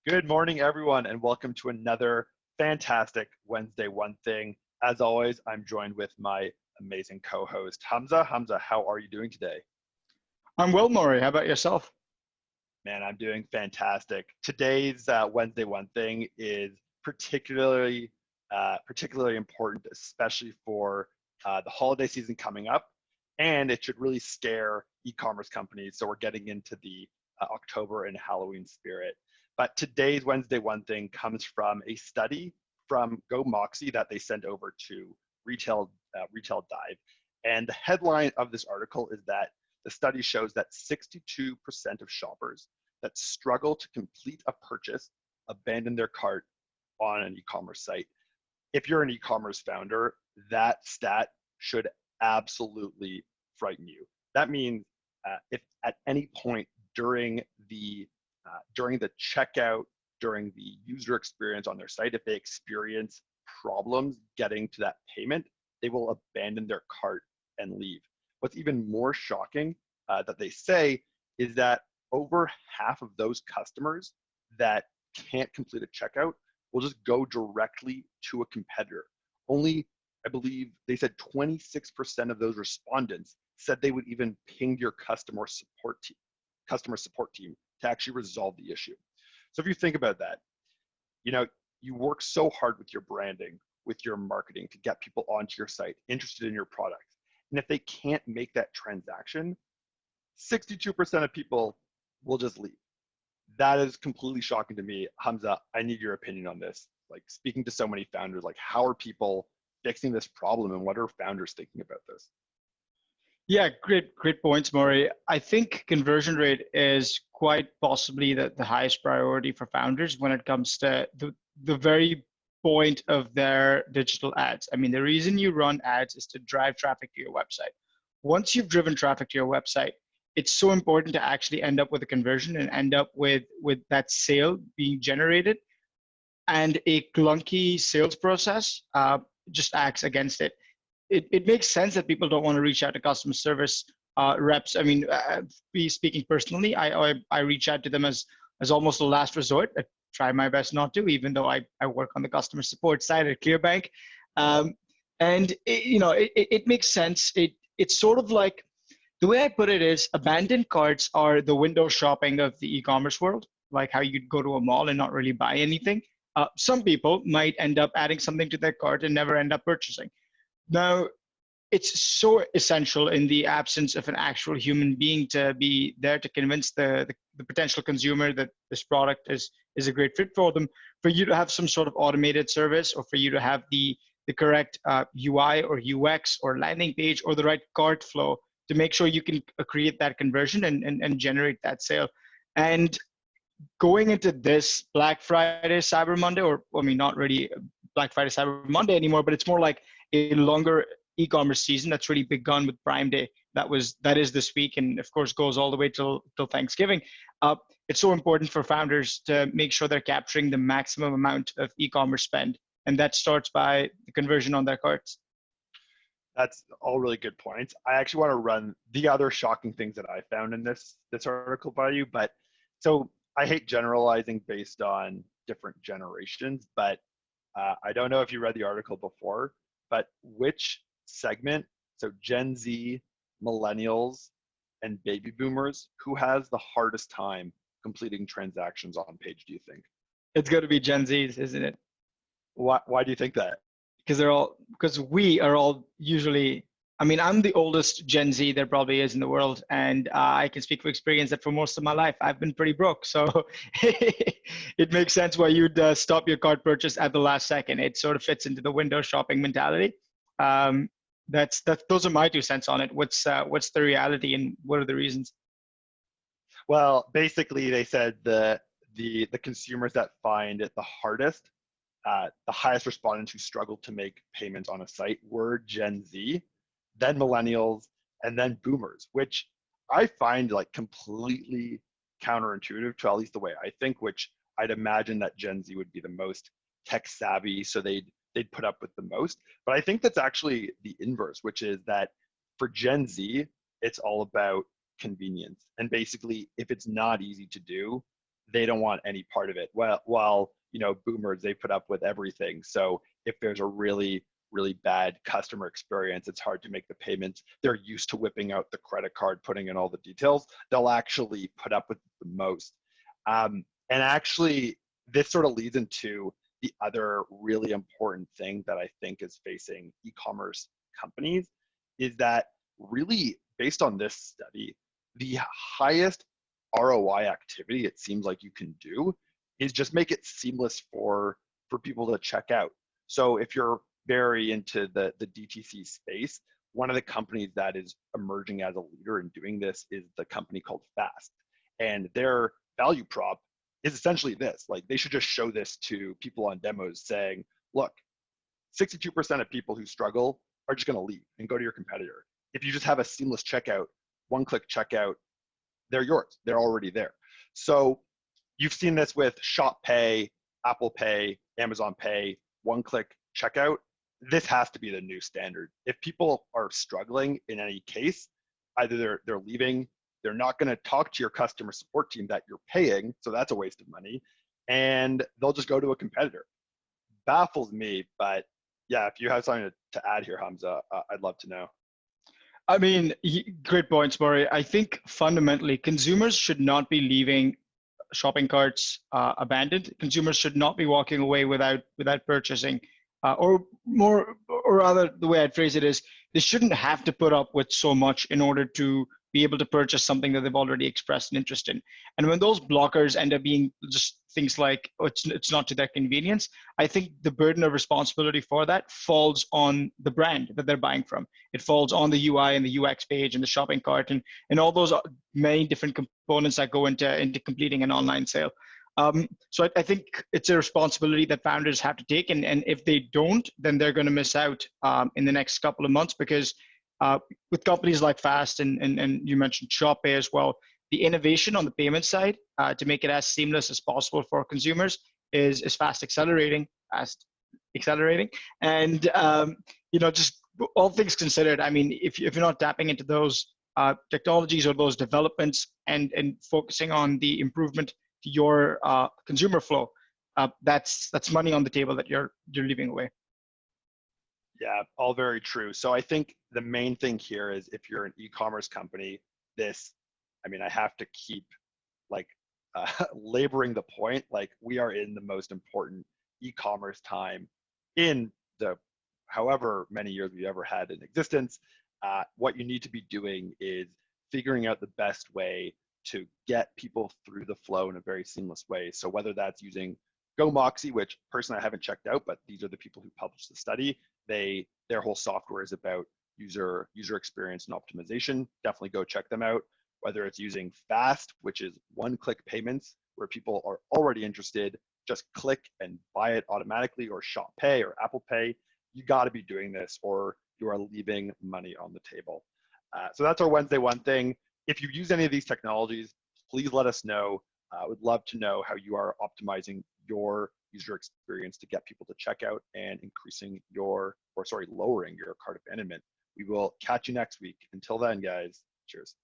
Good morning, everyone, and welcome to another fantastic Wednesday One Thing. As always, I'm joined with my amazing co-host, Hamza. Hamza, how are you doing today? I'm well, Maury. How about yourself? Man, I'm doing fantastic. Today's Wednesday One Thing is particularly important, especially for the holiday season coming up, and it should really scare e-commerce companies. So we're getting into the October and Halloween spirit. But today's Wednesday One Thing comes from a study from GoMoxie that they sent over to Retail Dive, and the headline of this article is that the study shows that 62% of shoppers that struggle to complete a purchase abandon their cart on an e-commerce site. If you're an e-commerce founder, that stat should absolutely frighten you. That means if at any point during the checkout, during the user experience on their site, if they experience problems getting to that payment, they will abandon their cart and leave. What's even more shocking that they say is that over half of those customers that can't complete a checkout will just go directly to a competitor. Only, I believe they said 26% of those respondents said they would even ping your customer support team to actually resolve the issue. So if you think about that, you know, you work so hard with your branding, with your marketing to get people onto your site, interested in your product. And if they can't make that transaction, 62% of people will just leave. That is completely shocking to me. Hamza, I need your opinion on this. Like, speaking to so many founders, like, how are people fixing this problem and what are founders thinking about this? Yeah, great points, Maury. I think conversion rate is quite possibly the highest priority for founders when it comes to the very point of their digital ads. I mean, the reason you run ads is to drive traffic to your website. Once you've driven traffic to your website, it's so important to actually end up with a conversion and end up with that sale being generated. And a clunky sales process just acts against it. It makes sense that people don't want to reach out to customer service reps. I mean, speaking personally, I reach out to them as almost a last resort. I try my best not to, even though I work on the customer support side at ClearBank. And it makes sense. It's sort of like, the way I put it is, abandoned carts are the window shopping of the e-commerce world, like how you'd go to a mall and not really buy anything. Some people might end up adding something to their cart and never end up purchasing. Now, it's so essential in the absence of an actual human being to be there to convince the potential consumer that this product is a great fit for them, for you to have some sort of automated service, or for you to have the correct UI or UX or landing page or the right cart flow to make sure you can create that conversion and generate that sale. And going into this Black Friday, Cyber Monday, or I mean, not really Black Friday, Cyber Monday anymore, but it's more like a longer e-commerce season that's really begun with Prime Day. That is this week, and of course goes all the way till Thanksgiving. It's so important for founders to make sure they're capturing the maximum amount of e-commerce spend, and that starts by the conversion on their carts. That's all really good points. I actually want to run the other shocking things that I found in this article by you, but so I hate generalizing based on different generations, but I don't know if you read the article before, but which segment, so Gen Z, millennials, and baby boomers, who has the hardest time completing transactions on page, do you think? It's going to be Gen Zs, isn't it? Why do you think that? Because we are all usually, I mean, I'm the oldest Gen Z there probably is in the world, and I can speak for experience that for most of my life I've been pretty broke, so it makes sense why you'd stop your cart purchase at the last second. It sort of fits into the window shopping mentality. Those are my 2 cents on it. What's the reality and what are the reasons? Well, basically they said the consumers that find it the hardest, the highest respondents who struggled to make payments on a site were Gen Z, then millennials, and then boomers, which I find like completely counterintuitive to at least the way I think, which I'd imagine that Gen Z would be the most tech savvy, so they'd put up with the most. But I think that's actually the inverse, which is that for Gen Z, it's all about convenience. And basically, if it's not easy to do, they don't want any part of it. Well, while boomers, they put up with everything. So if there's a really bad customer experience, it's hard to make the payments. They're used to whipping out the credit card, putting in all the details. They'll actually put up with the most. And actually, this sort of leads into the other really important thing that I think is facing e-commerce companies is that really, based on this study, the highest ROI activity it seems like you can do is just make it seamless for people to check out. So if you're very into the DTC space, one of the companies that is emerging as a leader in doing this is the company called Fast. And their value prop is essentially this. Like, they should just show this to people on demos saying, look, 62% of people who struggle are just going to leave and go to your competitor. If you just have a seamless checkout, one-click checkout, they're yours. They're already there. So you've seen this with Shop Pay, Apple Pay, Amazon Pay, one-click checkout. This has to be the new standard. If people are struggling in any case, either they're leaving, they're not going to talk to your customer support team that you're paying, so that's a waste of money, and they'll just go to a competitor. Baffles me, but yeah, if you have something to add here, Hamza, I'd love to know. I mean, great points, Murray. I think fundamentally consumers should not be leaving shopping carts abandoned. Consumers should not be walking away without purchasing, or rather, the way I'd phrase it is, they shouldn't have to put up with so much in order to be able to purchase something that they've already expressed an interest in. And when those blockers end up being just things like, oh, it's not to their convenience, I think the burden of responsibility for that falls on the brand that they're buying from. It falls on the UI and the UX page and the shopping cart and all those many different components that go into completing an online sale. So I think it's a responsibility that founders have to take, and if they don't, then they're going to miss out in the next couple of months, because with companies like Fast and you mentioned Shop Pay as well, the innovation on the payment side to make it as seamless as possible for consumers is fast accelerating, and just all things considered, I mean, if you're not tapping into those technologies or those developments and focusing on the improvement to your consumer flow, that's money on the table that you're leaving away. Yeah, all very true. So I think the main thing here is, if you're an e-commerce company, I have to keep laboring the point, like, we are in the most important e-commerce time in the however many years we've ever had in existence. What you need to be doing is figuring out the best way to get people through the flow in a very seamless way. So whether that's using GoMoxie, which personally I haven't checked out, but these are the people who published the study. Their whole software is about user experience and optimization. Definitely go check them out. Whether it's using Fast, which is one-click payments, where people are already interested, just click and buy it automatically, or Shop Pay or Apple Pay, you got to be doing this, or you are leaving money on the table. So that's our Wednesday One thing. If you use any of these technologies, please let us know. I would love to know how you are optimizing your user experience to get people to check out and lowering your cart abandonment. We will catch you next week. Until then, guys, cheers.